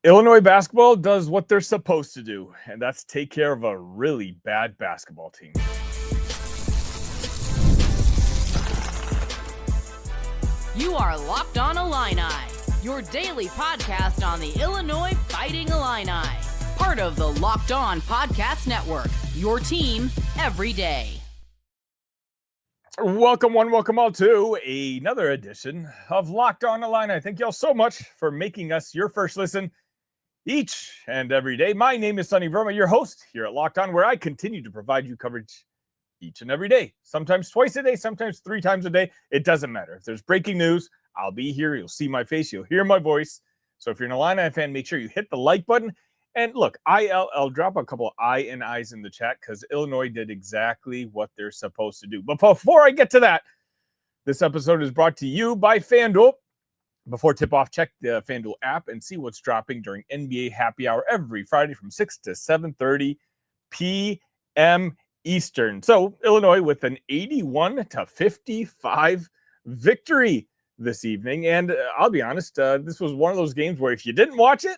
Illinois basketball does what they're supposed to do, and that's take care of a really bad basketball team. You are Locked On Illini, your daily podcast on the Illinois Fighting Illini. Part of the Locked On Podcast Network, your team every day. Welcome one, welcome all to another edition of Locked On Illini. Thank you all so much for making us your first listen each and every day. My name is Sonny Verma, your host here at Locked On, where I continue to provide you coverage each and every day, sometimes twice a day, sometimes 3 times a day. It doesn't matter. If there's breaking news, I'll be here. You'll see my face. You'll hear my voice. So if you're an Illini fan, make sure you hit the like button. And look, I'll drop a couple of I and I's in the chat because Illinois did exactly what they're supposed to do. But before I get to that, this episode is brought to you by FanDuel. Before tip-off, check the FanDuel app and see what's dropping during NBA Happy Hour every Friday from 6 to 7:30 p.m. Eastern. So Illinois with an 81-55 victory this evening. And I'll be honest, this was one of those games where if you didn't watch it,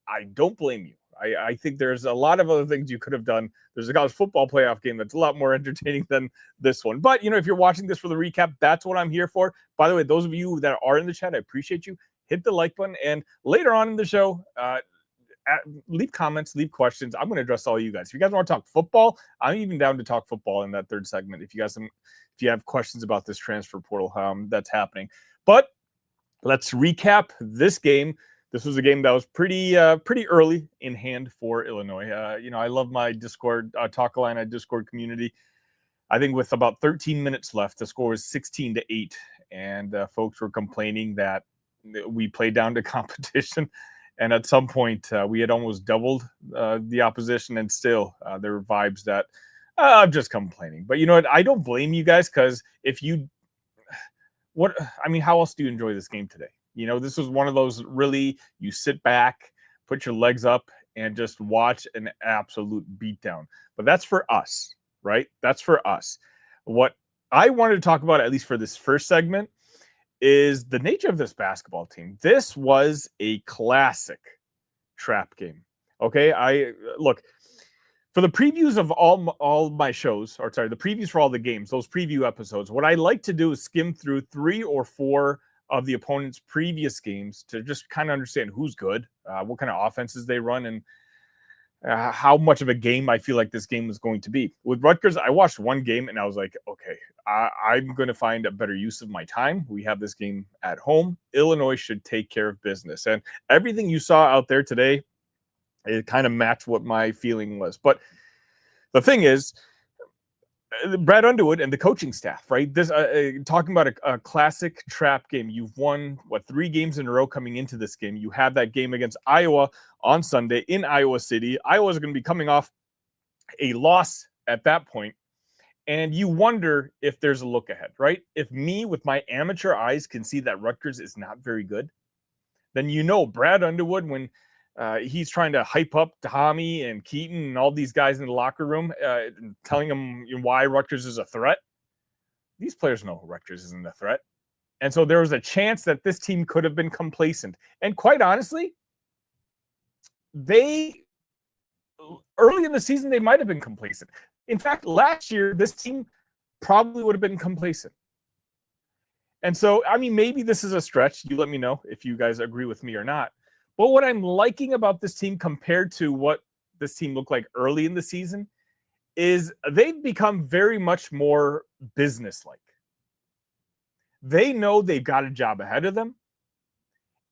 I don't blame you. I think there's a lot of other things you could have done. There's a college football playoff game that's a lot more entertaining than this one. But, if you're watching this for the recap, that's what I'm here for. By the way, those of you that are in the chat, I appreciate you. Hit the like button. And later on in the show, leave comments, leave questions. I'm going to address all you guys. If you guys want to talk football, I'm even down to talk football in that third segment. If you have questions about this transfer portal, that's happening. But let's recap this game. This was a game that was pretty early in hand for Illinois. I love my Discord, Talk Illini Discord community. I think with about 13 minutes left, the score was 16-8, and folks were complaining that we played down to competition. And at some point, we had almost doubled the opposition, and still there were vibes that I'm just complaining. But you know what? I don't blame you guys because how else do you enjoy this game today? This was one of those really, you sit back, put your legs up, and just watch an absolute beatdown. But that's for us, right? That's for us. What I wanted to talk about, at least for this first segment, is the nature of this basketball team. This was a classic trap game. Okay, look, for the previews of all my shows, the previews for all the games, those preview episodes, what I like to do is skim through 3 or 4 of the opponent's previous games to just kind of understand who's good, what kind of offenses they run, and how much of a game I feel like this game is going to be. With Rutgers, I watched one game and I was like, okay, I'm going to find a better use of my time. We have this game at home. Illinois should take care of business. And everything you saw out there today, it kind of matched what my feeling was. But the thing is, Brad Underwood and the coaching staff, right? This talking about a classic trap game. You've won 3 games in a row coming into this game. You have that game against Iowa on Sunday in Iowa City. Iowa is going to be coming off a loss at that point, and you wonder if there's a look ahead, right? If me, with my amateur eyes, can see that Rutgers is not very good, then Brad Underwood, when he's trying to hype up Tommy and Keaton and all these guys in the locker room, telling them why Rutgers is a threat. These players know Rutgers isn't a threat. And so there was a chance that this team could have been complacent. And quite honestly, early in the season, they might have been complacent. In fact, last year, this team probably would have been complacent. And so, maybe this is a stretch. You let me know if you guys agree with me or not. But what I'm liking about this team compared to what this team looked like early in the season is they've become very much more businesslike. They know they've got a job ahead of them,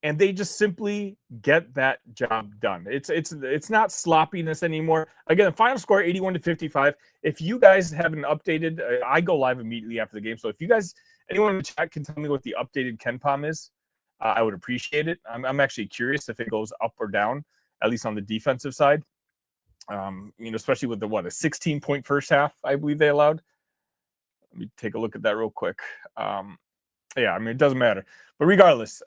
and they just simply get that job done. It's not sloppiness anymore. Again, the final score 81-55. If you guys haven't updated, I go live immediately after the game. So if you guys, anyone in the chat can tell me what the updated KenPom is, I would appreciate it. I'm actually curious if it goes up or down, at least on the defensive side. Especially with a 16-point first half, I believe they allowed. Let me take a look at that real quick. It doesn't matter. But regardless,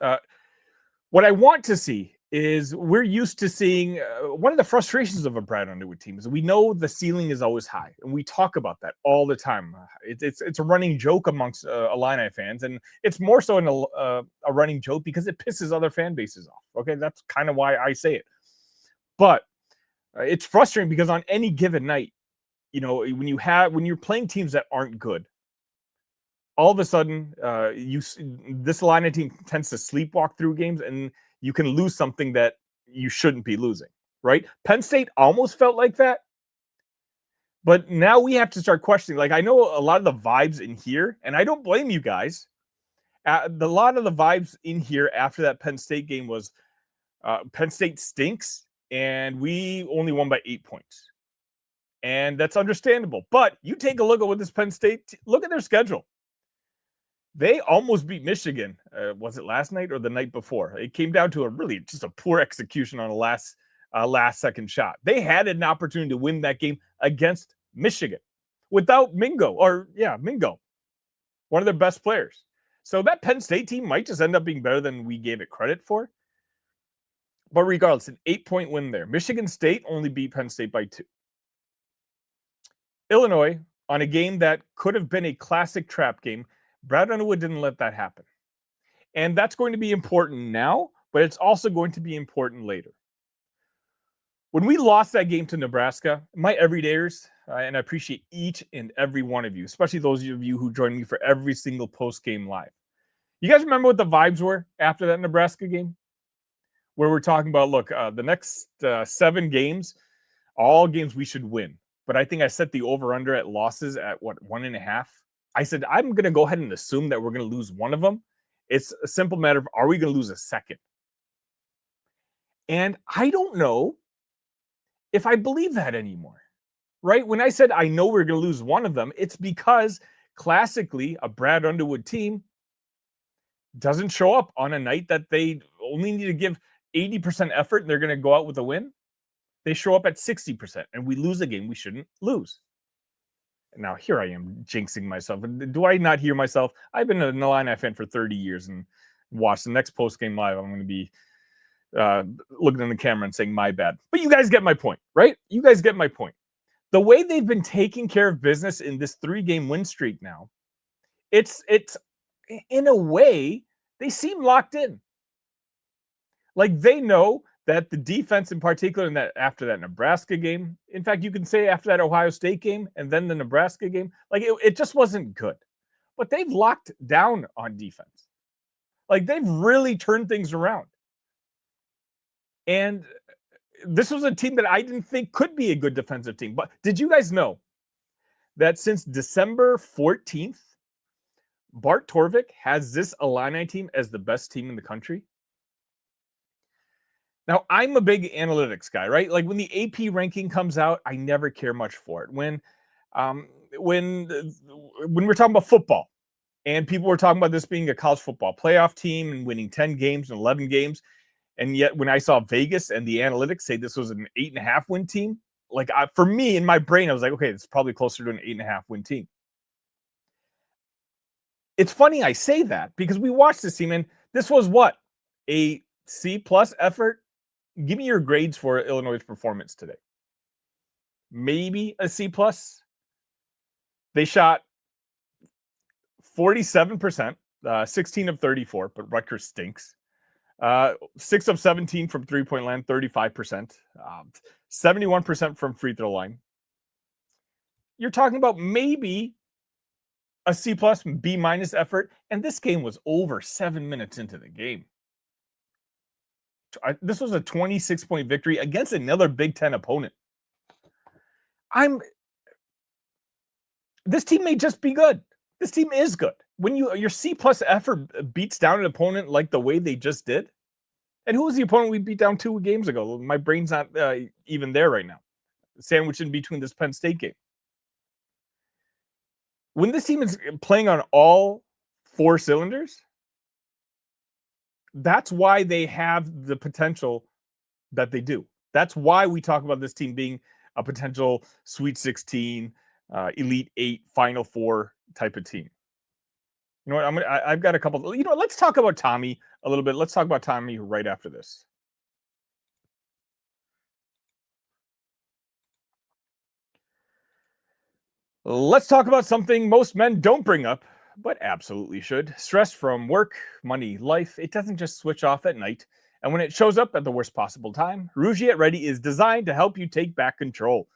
what I want to see is we're used to seeing one of the frustrations of a Brad Underwood team is we know the ceiling is always high, and we talk about that all the time. It's a running joke amongst Illini fans, and it's more so a running joke because it pisses other fan bases off. Okay, that's kind of why I say it. But it's frustrating because on any given night, when you're playing teams that aren't good, all of a sudden this Illini team tends to sleepwalk through games, and you can lose something that you shouldn't be losing, right? Penn State almost felt like that. But now we have to start questioning. Like, I know a lot of the vibes in here, and I don't blame you guys. A lot of the vibes in here after that Penn State game was Penn State stinks, and we only won by 8 points. And that's understandable. But you take a look at what this Penn State, look at their schedule. They almost beat Michigan. Was it last night or the night before? It came down to just a poor execution on a last second shot. They had an opportunity to win that game against Michigan without Mingo, one of their best players. So that Penn State team might just end up being better than we gave it credit for. But regardless, an 8-point win there. Michigan State only beat Penn State by 2. Illinois, on a game that could have been a classic trap game, Brad Underwood didn't let that happen. And that's going to be important now, but it's also going to be important later. When we lost that game to Nebraska, my everydayers, and I appreciate each and every one of you, especially those of you who joined me for every single post-game live. You guys remember what the vibes were after that Nebraska game? Where we're talking about, look, the next 7 games, all games we should win. But I think I set the over-under at losses at, 1.5? I said, I'm going to go ahead and assume that we're going to lose one of them. It's a simple matter of, are we going to lose a second? And I don't know if I believe that anymore, right? When I said I know we're going to lose one of them, it's because classically a Brad Underwood team doesn't show up on a night that they only need to give 80% effort and they're going to go out with a win. They show up at 60% and we lose a game we shouldn't lose. Now, here I am jinxing myself. Do I not hear myself? I've been an Illini fan for 30 years and watch the next post-game live. I'm going to be looking in the camera and saying, my bad. But you guys get my point, right? You guys get my point. The way they've been taking care of business in this 3-game win streak now, it's in a way, they seem locked in. Like they know that the defense in particular, and that after that Nebraska game, in fact, you can say after that Ohio State game and then the Nebraska game, like it just wasn't good. But they've locked down on defense. Like they've really turned things around. And this was a team that I didn't think could be a good defensive team. But did you guys know that since December 14th, Bart Torvik has this Illini team as the best team in the country? Now, I'm a big analytics guy, right? Like when the AP ranking comes out, I never care much for it. When we're talking about football and people were talking about this being a college football playoff team and winning 10 games and 11 games, and yet when I saw Vegas and the analytics say this was an 8.5 win team, like for me in my brain, I was like, okay, it's probably closer to an 8.5 win team. It's funny I say that because we watched this team and this was what? A C+ effort? Give me your grades for Illinois' performance today. Maybe a C+. They shot 47%, 16 of 34, but Rutgers stinks. 6 of 17 from three-point line, 35%. 71% from free throw line. You're talking about maybe a C+, B- effort, and this game was over 7 minutes into the game. This was a 26-point victory against another Big Ten opponent. This team may just be good. This team is good. When your C+ effort beats down an opponent like the way they just did, and who was the opponent we beat down 2 games ago? My brain's not even there right now. Sandwiched in between this Penn State game. When this team is playing on all 4 cylinders, that's why they have the potential that they do. That's why we talk about this team being a potential Sweet 16, Elite 8, Final 4 type of team. You know what? I've got a couple. Let's talk about Tommy a little bit. Let's talk about Tommy right after this. Let's talk about something most men don't bring up, but absolutely should. Stress from work, money, life. It doesn't just switch off at night. And when it shows up at the worst possible time, Rouge at Ready is designed to help you take back control.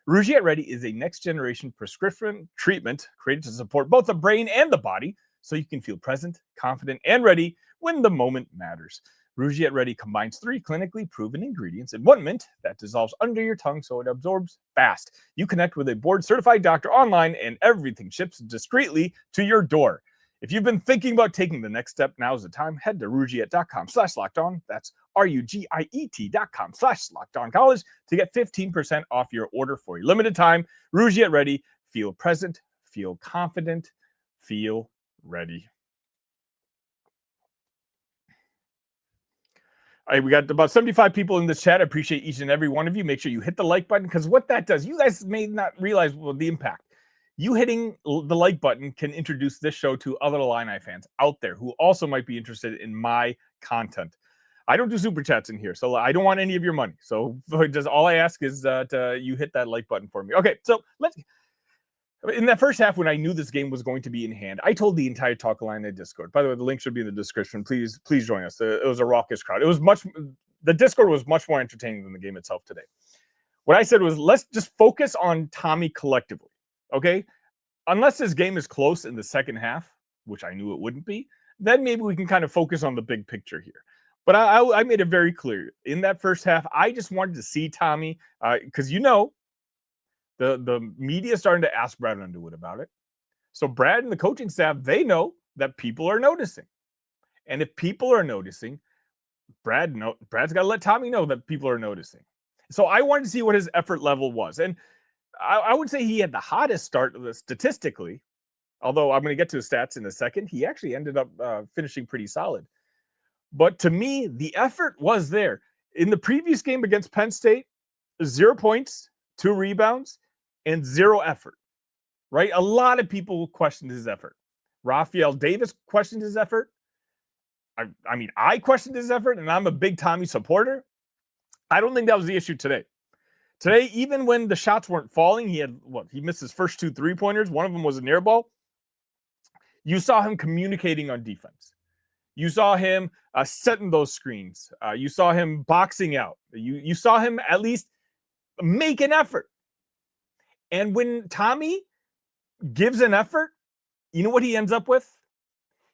Rouge at Ready is a next-generation prescription treatment created to support both the brain and the body so you can feel present, confident, and ready when the moment matters. Rouge at Ready combines 3 clinically proven ingredients in 1 mint that dissolves under your tongue so it absorbs fast. You connect with a board-certified doctor online and everything ships discreetly to your door. If you've been thinking about taking the next step, now's the time. Head to Rougiet.com/lockedon. That's RUGIET.com/lockedoncollege to get 15% off your order for a limited time. Rouge at Ready. Feel present, feel confident, feel ready. All right, we got about 75 people in this chat. I appreciate each and every one of you. Make sure you hit the like button, because what that does, you guys may not realize the impact. You hitting the like button can introduce this show to other Illini fans out there who also might be interested in my content. I don't do super chats in here, so I don't want any of your money. So just all I ask is that you hit that like button for me. Okay, so in that first half, when I knew this game was going to be in hand, I told the entire Talk Illini Discord. By the way, the link should be in the description. Please join us. It was a raucous crowd. The Discord was much more entertaining than the game itself today. What I said was, let's just focus on Tommy collectively, okay? Unless this game is close in the second half, which I knew it wouldn't be, then maybe we can kind of focus on the big picture here. But I made it very clear. In that first half, I just wanted to see Tommy, because the media is starting to ask Brad Underwood about it. So Brad and the coaching staff, they know that people are noticing. And if people are noticing, Brad's got to let Tommy know that people are noticing. So I wanted to see what his effort level was. And I would say he had the hottest start statistically, although I'm going to get to his stats in a second. He actually ended up finishing pretty solid. But to me, the effort was there. In the previous game against Penn State, 0 points, 2 rebounds, and 0 effort, right? A lot of people questioned his effort. Raphael Davis questioned his effort. I mean, I questioned his effort, and I'm a big Tommy supporter. I don't think that was the issue today. Today, even when the shots weren't falling, he missed his first 2 3-pointers. One of them was an air ball. You saw him communicating on defense. You saw him setting those screens. You saw him boxing out. You saw him at least make an effort. And when Tommy gives an effort, you know what he ends up with?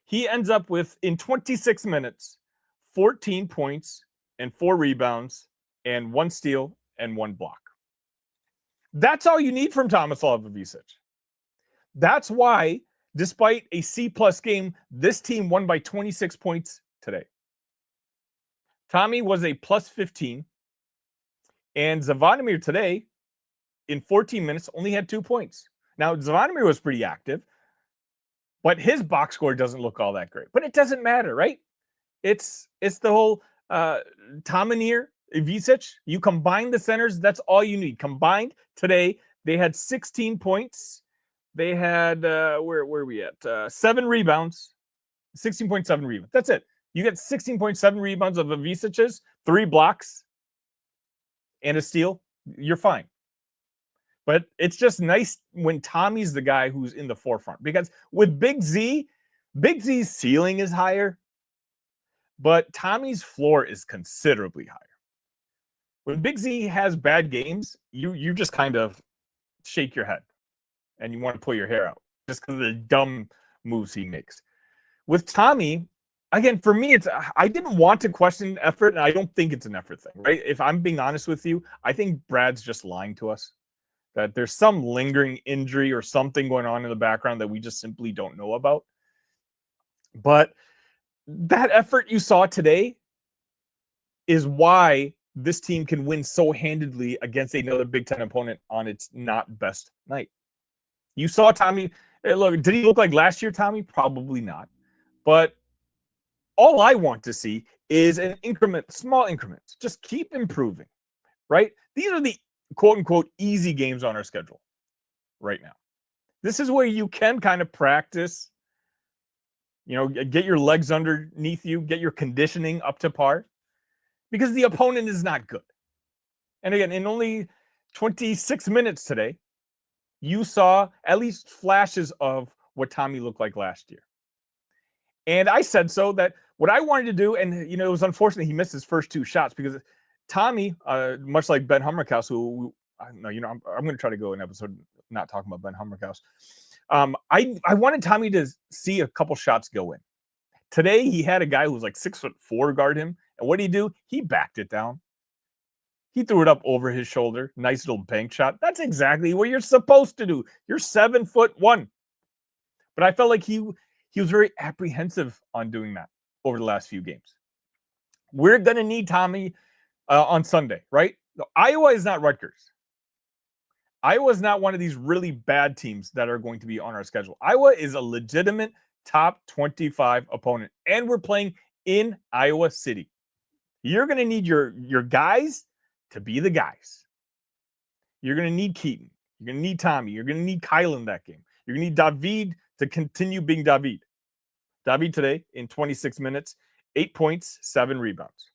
He ends up with, in 26 minutes, 14 points and 4 rebounds and 1 steal and 1 block. That's all you need from Tomislav Ivišić. That's why, despite a C-plus game, this team won by 26 points today. Tommy was a plus 15, and Zvonimir today, in 14 minutes, only had 2 points. Now, Zvonimir was pretty active, but his box score doesn't look all that great. But it doesn't matter, right? It's the whole Tomislav Ivišić. You combine the centers, that's all you need. Combined today, they had 16 points. They had, where are we at? 7 rebounds, 16.7 rebounds. That's it. You get 16.7 rebounds of Ivišić's, 3 blocks, and a steal. You're fine. But it's just nice when Tommy's the guy who's in the forefront. Because with Big Z's ceiling is higher, but Tommy's floor is considerably higher. When Big Z has bad games, you just kind of shake your head and you want to pull your hair out just because of the dumb moves he makes. With Tommy, again, for me, I didn't want to question effort, and I don't think it's an effort thing, right? If I'm being honest with you, I think Brad's just lying to us. That there's some lingering injury or something going on in the background that we just simply don't know about. But that effort you saw today is why this team can win so handedly against another Big Ten opponent on its not best night. You saw Tommy. Look, did he look like last year, Tommy? Probably not. But all I want to see is an increment, small increments. Just keep improving, right? These are the quote-unquote easy games on our schedule right now. This is where you can kind of practice, get your legs underneath you, get your conditioning up to par, because the opponent is not good. And again, in only 26 minutes today, you saw at least flashes of what Tommy looked like last year. And I said so that what I wanted to do, and it was unfortunate he missed his first 2 shots because Tommy, much like Ben Hummerkaus, who I'm going to try to go an episode not talking about Ben Hummerkaus. I wanted Tommy to see a couple shots go in. Today he had a guy who was like 6'4" guard him, and what did he do? He backed it down. He threw it up over his shoulder. Nice little bank shot. That's exactly what you're supposed to do. You're 7'1". But I felt like he was very apprehensive on doing that over the last few games. We're going to need Tommy on Sunday, right? No, Iowa is not Rutgers. Iowa is not one of these really bad teams that are going to be on our schedule. Iowa is a legitimate top 25 opponent, and we're playing in Iowa City. You're going to need your guys to be the guys. You're going to need Keaton. You're going to need Tommy. You're going to need Kyle in that game. You're going to need David to continue being David. David today in 26 minutes, 8 points, 7 rebounds.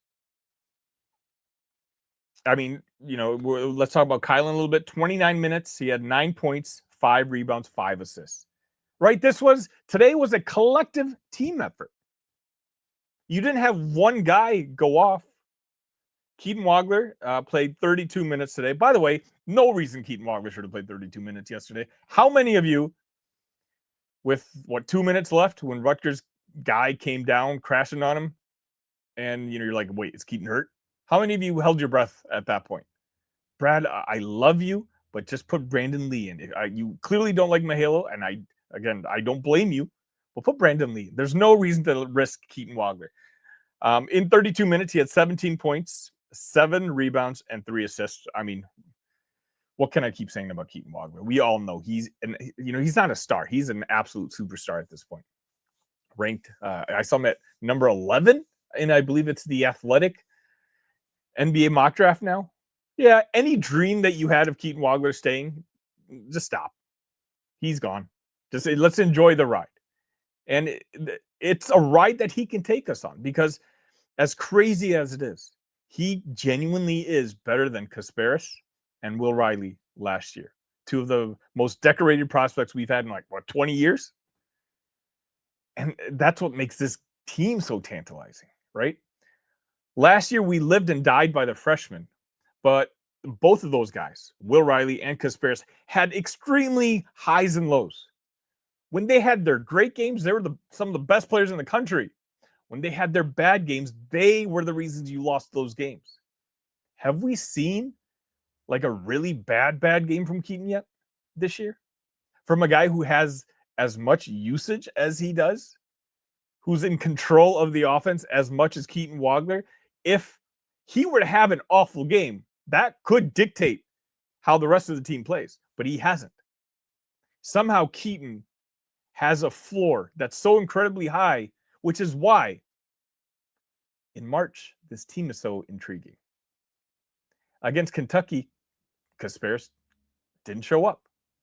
I mean, let's talk about Kyle in a little bit. 29 minutes. He had 9 points, 5 rebounds, 5 assists. Right? Today was a collective team effort. You didn't have one guy go off. Keaton Wagler played 32 minutes today. By the way, no reason Keaton Wagler should have played 32 minutes yesterday. How many of you, with 2 minutes left, when Rutgers guy came down crashing on him, and you're like, wait, is Keaton hurt? How many of you held your breath at that point? Brad, I love you, but just put Brandon Lee in. You clearly don't like Mahalo, and I don't blame you, but put Brandon Lee. There's no reason to risk Keaton Wagler. In 32 minutes, he had 17 points, 7 rebounds, and 3 assists. I mean, what can I keep saying about Keaton Wagler? We all know he's not a star. He's an absolute superstar at this point. Ranked, I saw him at number 11, and I believe it's the Athletic NBA mock draft now. Yeah, any dream that you had of Keaton Wagler staying, just stop. He's gone. Just let's enjoy the ride. And it's a ride that he can take us on, because as crazy as it is, he genuinely is better than Kasparis and Will Riley last year. 2 of the most decorated prospects we've had in 20 years? And that's what makes this team so tantalizing, right? Last year, we lived and died by the freshmen, but both of those guys, Will Riley and Kasparis, had extremely highs and lows. When they had their great games, they were some of the best players in the country. When they had their bad games, they were the reasons you lost those games. Have we seen a really bad game from Keaton yet this year? From a guy who has as much usage as he does, who's in control of the offense as much as Keaton Wagler? If he were to have an awful game, that could dictate how the rest of the team plays, but he hasn't. Somehow Keaton has a floor that's so incredibly high, which is why in March, this team is so intriguing. Against Kentucky, Kasparis didn't show up.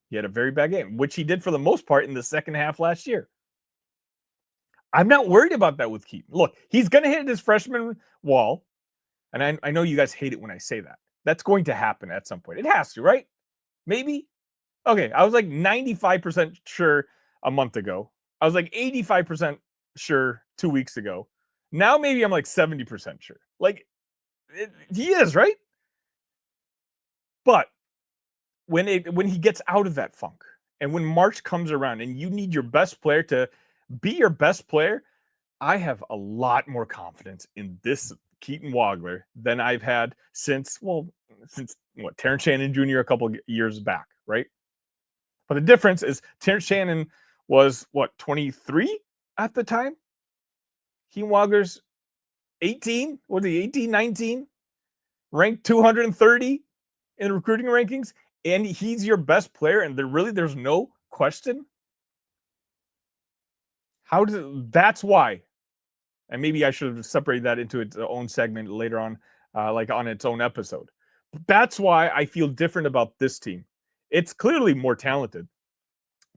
He had a very bad game, which he did for the most part in the second half last year. I'm not worried about that with Keaton. Look, he's going to hit his freshman wall. And I know you guys hate it when I say that. That's going to happen at some point. It has to, right? Maybe? Okay, I was 95% sure a month ago. I was 85% sure 2 weeks ago. Now maybe I'm 70% sure. He is, right? But when he gets out of that funk, and when March comes around and you need your best player to be your best player, I have a lot more confidence in this Keaton Wagler than I've had since Terrence Shannon Jr. a couple of years back, right? But the difference is Terrence Shannon was 23 at the time? Keaton Wagler's 18? Was he 18, 19? Ranked 230 in recruiting rankings, and he's your best player, and there's no question? That's why. And maybe I should have separated that into its own segment later on, on its own episode. But that's why I feel different about this team. It's clearly more talented,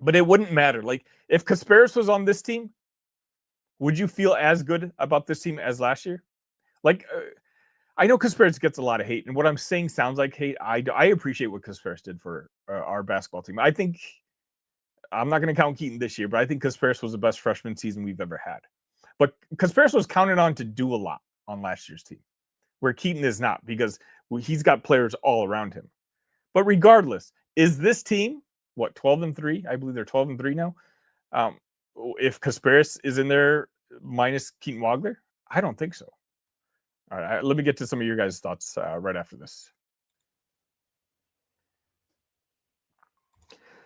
but it wouldn't matter. If Kasparis was on this team, would you feel as good about this team as last year? I know Kasparis gets a lot of hate, and what I'm saying sounds like hate. I appreciate what Kasparis did for our basketball team. I think I'm not going to count Keaton this year, but I think Kasparis was the best freshman season we've ever had. But Kasparis was counted on to do a lot on last year's team, where Keaton is not, because he's got players all around him. But regardless, is this team, 12-3? I believe they're 12-3 now. If Kasparis is in there minus Keaton Wagler, I don't think so. All right, let me get to some of your guys' thoughts right after this.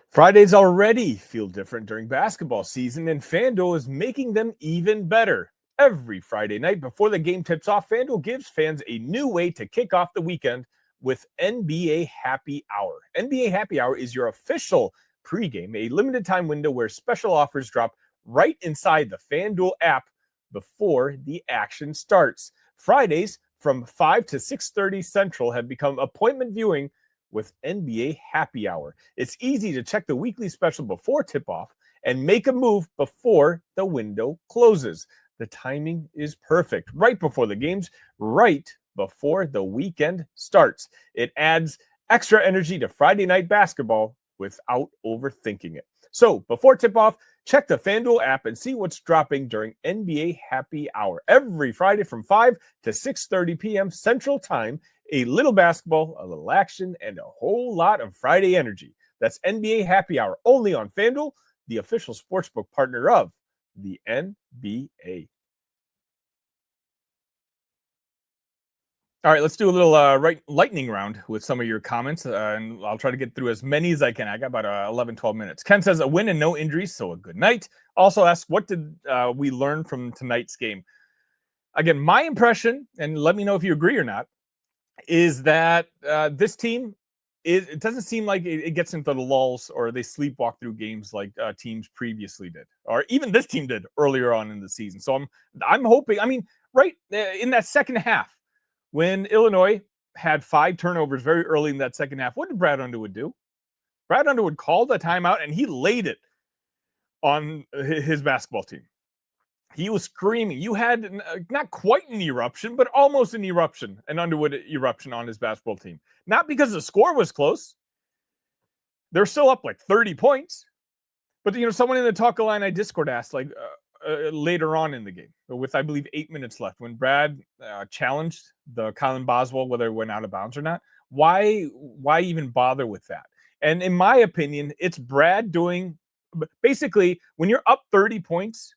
Fridays already feel different during basketball season, and FanDuel is making them even better. Every Friday night before the game tips off, FanDuel gives fans a new way to kick off the weekend with NBA Happy Hour. NBA Happy Hour is your official pregame, a limited time window where special offers drop right inside the FanDuel app before the action starts. Fridays from 5 to 6:30 Central have become appointment viewing with NBA Happy Hour. It's easy to check the weekly special before tip-off and make a move before the window closes. The timing is perfect. Right before the games, right before the weekend starts. It adds extra energy to Friday night basketball without overthinking it. So before tip-off, check the FanDuel app and see what's dropping during NBA Happy Hour. Every Friday from 5 to 6:30 p.m. Central Time, a little basketball, a little action, and a whole lot of Friday energy. That's NBA Happy Hour, only on FanDuel, the official sportsbook partner of the NBA. All right, let's do a little lightning round with some of your comments, and I'll try to get through as many as I can. I got about 11, 12 minutes. Ken says, a win and no injuries, so a good night. Also asks, what did we learn from tonight's game? Again, my impression, and let me know if you agree or not, is that this team, it doesn't seem like it gets into the lulls or they sleepwalk through games like teams previously did, or even this team did earlier on in the season. So I'm hoping, right in that second half, when Illinois had 5 turnovers very early in that second half, what did Brad Underwood do? Brad Underwood called a timeout and he laid it on his basketball team. He was screaming. You had not quite an eruption, but almost an eruption, an Underwood eruption on his basketball team. Not because the score was close. They're still up like 30 points. But, someone in the Talk Illini Discord asked, later on in the game, with, I believe, 8 minutes left, when Brad challenged the Colin Boswell, whether it went out of bounds or not, why even bother with that? And in my opinion, it's Brad doing, basically, when you're up 30 points,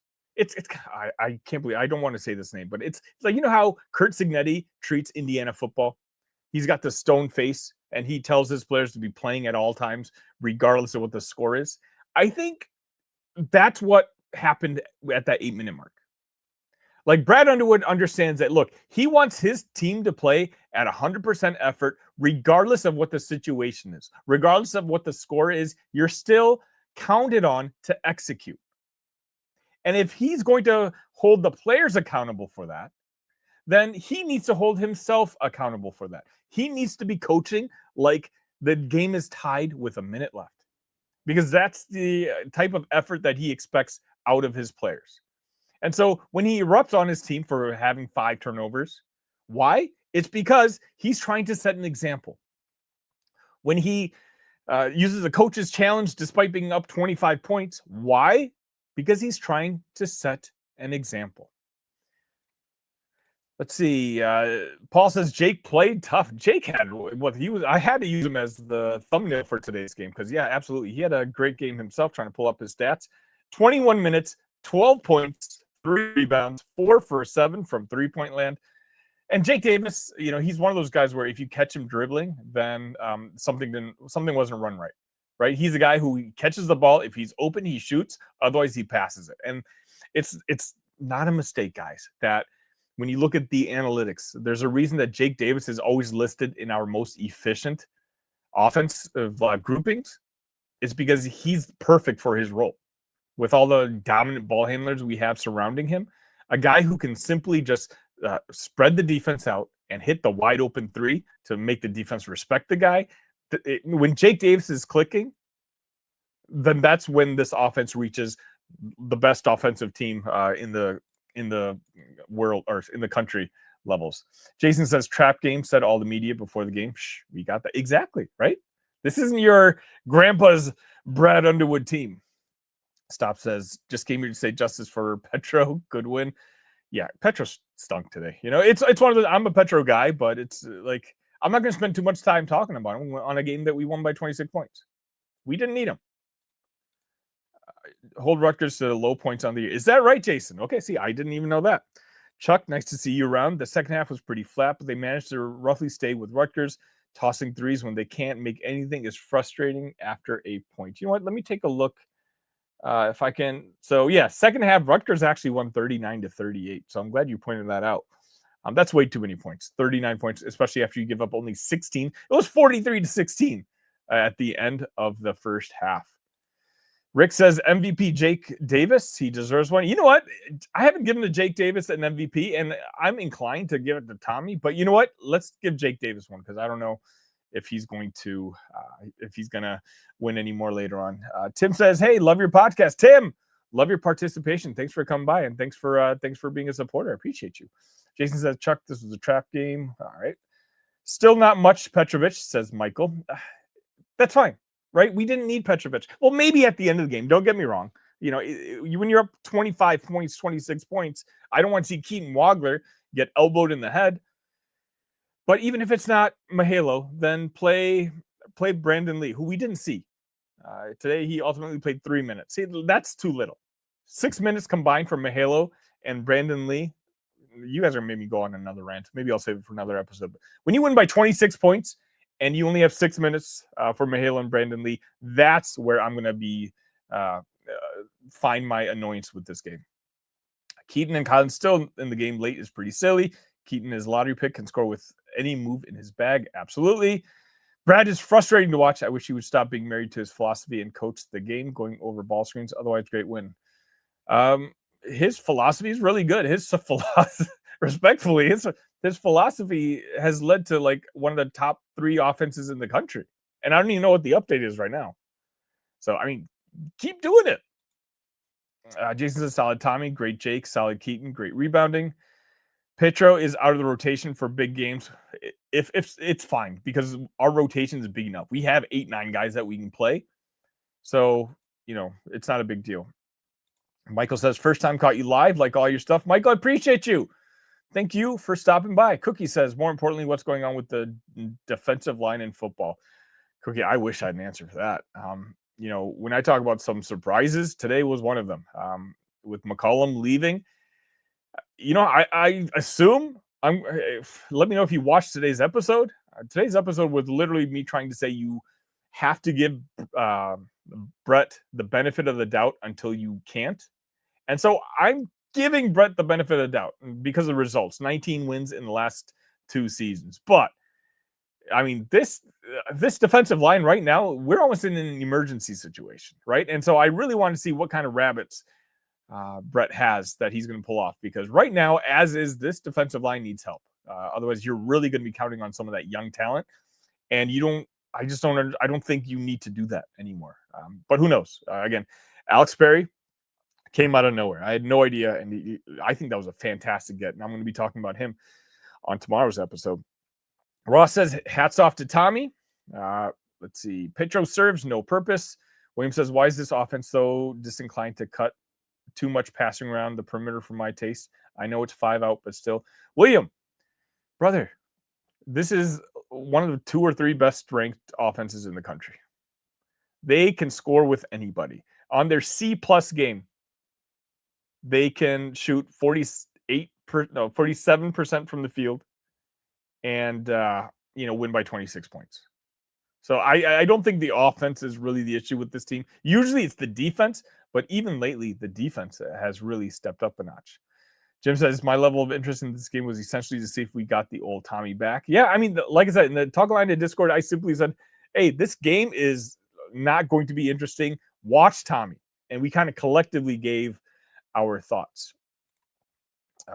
I can't believe, I don't want to say this name, but it's like, how Kurt Signetti treats Indiana football? He's got the stone face and he tells his players to be playing at all times, regardless of what the score is. I think that's what happened at that 8-minute mark. Like, Brad Underwood understands that, look, he wants his team to play at 100% effort, regardless of what the situation is, regardless of what the score is. You're still counted on to execute. And if he's going to hold the players accountable for that, then he needs to hold himself accountable for that. He needs to be coaching like the game is tied with a minute left, because that's the type of effort that he expects out of his players. And so when he erupts on his team for having 5 turnovers, why? It's because he's trying to set an example. When he uses a coach's challenge despite being up 25 points, why? Because he's trying to set an example. Let's see. Paul says Jake played tough. Jake had what he was. I had to use him as the thumbnail for today's game because, yeah, absolutely. He had a great game himself, trying to pull up his stats. 21 minutes, 12 points, 3 rebounds, 4 for 7 from 3-point land. And Jake Davis, he's one of those guys where if you catch him dribbling, then something wasn't run right. Right? He's a guy who catches the ball. If he's open, he shoots. Otherwise, he passes it. And it's not a mistake, guys, that when you look at the analytics, there's a reason that Jake Davis is always listed in our most efficient offensive groupings. It's because he's perfect for his role. With all the dominant ball handlers we have surrounding him, a guy who can simply just spread the defense out and hit the wide open 3 to make the defense respect the guy. When Jake Davis is clicking, then that's when this offense reaches the best offensive team in the world, or in the country, levels. Jason says, trap game, said all the media before the game. Shh, we got that. Exactly, right? This isn't your grandpa's Brad Underwood team. Stop says, just came here to say justice for Petro. Good win. Yeah, Petro stunk today. It's one of the, I'm a Petro guy, but it's like, I'm not going to spend too much time talking about him on a game that we won by 26 points. We didn't need him. Hold Rutgers to the low points on the year. Is that right, Jason? Okay, see, I didn't even know that. Chuck, nice to see you around. The second half was pretty flat, but they managed to roughly stay with Rutgers. Tossing threes when they can't make anything is frustrating after a point. You know what? Let me take a look if I can. So, yeah, second half, Rutgers actually won 39-38. So I'm glad you pointed that out. That's way too many points. 39 points, especially after you give up only 16. It was 43-16 at the end of the first half. Rick says MVP Jake Davis. He deserves one. You know what? I haven't given to Jake Davis an MVP, and I'm inclined to give it to Tommy. But you know what? Let's give Jake Davis one because I don't know if he's going to win any more later on. Tim says, "Hey, love your podcast, Tim. Love your participation. Thanks for coming by and thanks for being a supporter. I appreciate you." Jason says, "Chuck, this was a trap game. All right. Still not much Petrovic," says Michael. That's fine. Right? We didn't need Petrovic. Well, maybe at the end of the game. Don't get me wrong. When you're up 25 points, 26 points, I don't want to see Keaton Wagler get elbowed in the head. But even if it's not Mahalo, then play Brandon Lee, who we didn't see. Today, he ultimately played 3 minutes. See, that's too little. 6 minutes combined for Mahalo and Brandon Lee. You guys are making me go on another rant. Maybe I'll save it for another episode. But when you win by 26 points, and you only have 6 minutes for Mahalo and Brandon Lee, that's where I'm going to be find my annoyance with this game. Keaton and Collins still in the game late is pretty silly. Keaton is lottery pick, can score with any move in his bag. Absolutely. Brad is frustrating to watch. I wish he would stop being married to his philosophy and coach the game, going over ball screens. Otherwise, great win. His philosophy is really good. His philosophy, respectfully, his philosophy has led to like one of the top 3 offenses in the country. And I don't even know what the update is right now. So, I mean, keep doing it. Jason says, solid Tommy, great Jake, solid Keaton, great rebounding. Petro is out of the rotation for big games. If it's fine because our rotation is big enough. We have 8-9 guys that we can play. So, it's not a big deal. Michael says, first time caught you live, like all your stuff. Michael, I appreciate you. Thank you for stopping by. Cookie says, more importantly, what's going on with the defensive line in football? Cookie, I wish I had an answer for that. When I talk about some surprises, today was one of them. With McCollum leaving, I assume let me know if you watched today's episode. Today's episode was literally me trying to say you have to give Brett the benefit of the doubt until you can't. And so I'm giving Brett the benefit of the doubt because of results. 19 wins in the last 2 seasons. But, I mean, this defensive line right now, we're almost in an emergency situation, right? And so I really want to see what kind of rabbits Brett has that he's going to pull off. Because right now, as is, this defensive line needs help. Otherwise, you're really going to be counting on some of that young talent. And I don't think you need to do that anymore. But who knows? Again, Alex Perry came out of nowhere. I had no idea, and I think that was a fantastic get, and I'm going to be talking about him on tomorrow's episode. Ross says, hats off to Tommy. Let's see. Petro serves, no purpose. William says, why is this offense so disinclined to cut too much passing around the perimeter for my taste? I know it's 5 out, but still. William, brother, this is one of the 2 or 3 best ranked offenses in the country. They can score with anybody. On their C-plus game, they can shoot 47% from the field and, win by 26 points. So I don't think the offense is really the issue with this team. Usually it's the defense, but even lately, the defense has really stepped up a notch. Jim says, my level of interest in this game was essentially to see if we got the old Tommy back. Yeah, I mean, like I said, in the talk line in Discord, I simply said, hey, this game is not going to be interesting. Watch Tommy. And we kind of collectively gave our thoughts.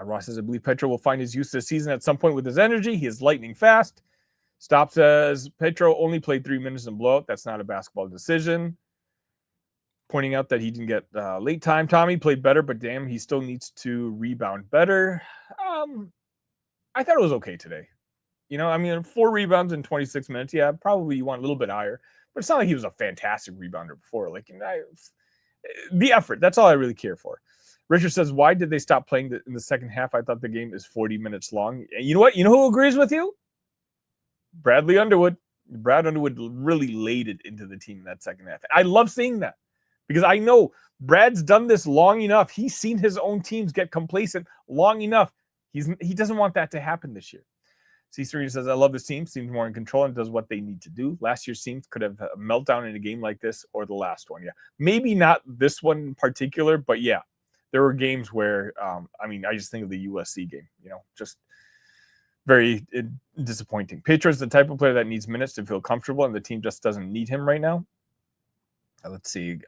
Ross says, I believe Petro will find his use this season at some point with his energy. He is lightning fast. Stop says, Petro only played 3 minutes in blowout. That's not a basketball decision. Pointing out that he didn't get late time. Tommy played better, but damn, he still needs to rebound better. I thought it was okay today. I mean, 4 rebounds in 26 minutes. Yeah, probably you want a little bit higher, but it's not like he was a fantastic rebounder before. Like, the effort, that's all I really care for. Richard says, why did they stop playing in the second half? I thought the game is 40 minutes long. And you know what? You know who agrees with you? Brad Underwood. Brad Underwood really laid it into the team in that second half. I love seeing that because I know Brad's done this long enough. He's seen his own teams get complacent long enough. He doesn't want that to happen this year. C3 says, I love this team. Seems more in control and does what they need to do. Last year's team could have a meltdown in a game like this or the last one. Yeah, maybe not this one in particular, but yeah, there were games where, I just think of the USC game, just very disappointing. Petro is the type of player that needs minutes to feel comfortable, and the team just doesn't need him right now. Let's see.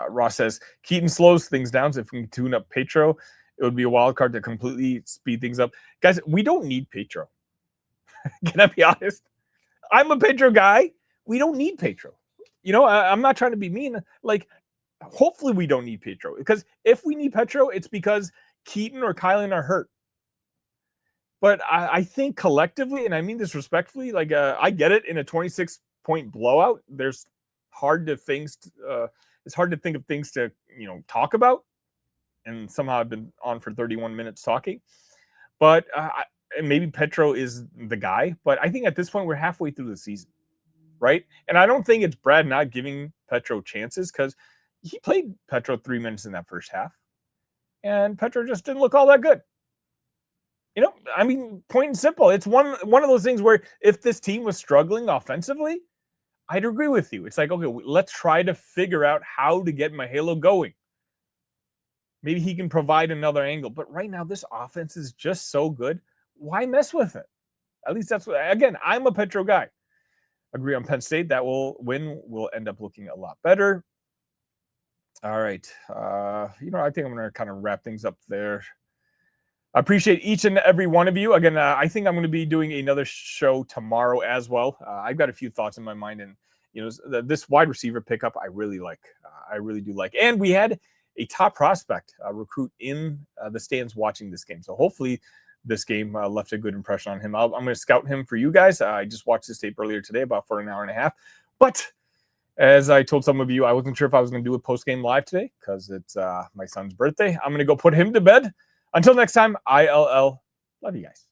Ross says, Keaton slows things down. So if we can tune up Petro, it would be a wild card to completely speed things up. Guys, we don't need Petro. Can I be honest? I'm a Petro guy. We don't need Petro. I'm not trying to be mean. Like, hopefully we don't need Petro. Because if we need Petro, it's because Keaton or Kylan are hurt. But I think collectively, and I mean this respectfully, like I get it, in a 26-point blowout, there's it's hard to think of things to talk about. And somehow I've been on for 31 minutes talking. But and maybe Petro is the guy, but I think at this point we're halfway through the season, right? And I don't think it's Brad not giving Petro chances because he played Petro 3 minutes in that first half, and Petro just didn't look all that good. I mean, point and simple. It's one of those things where if this team was struggling offensively, I'd agree with you. It's like, okay, let's try to figure out how to get Mahalo going. Maybe he can provide another angle, but right now this offense is just so good. Why mess with it? At least that's what, again, I'm a Petro guy. Agree on Penn State. That will end up looking a lot better. All right. I think I'm going to kind of wrap things up there. I appreciate each and every one of you. Again, I think I'm going to be doing another show tomorrow as well. I've got a few thoughts in my mind, and this wide receiver pickup I really like. I really do like. And we had a top prospect recruit in the stands watching this game. So hopefully this game left a good impression on him. I'm going to scout him for you guys. I just watched this tape earlier today, about for an hour and a half. But as I told some of you, I wasn't sure if I was going to do a post-game live today because it's my son's birthday. I'm going to go put him to bed. Until next time, ILL. Love you guys.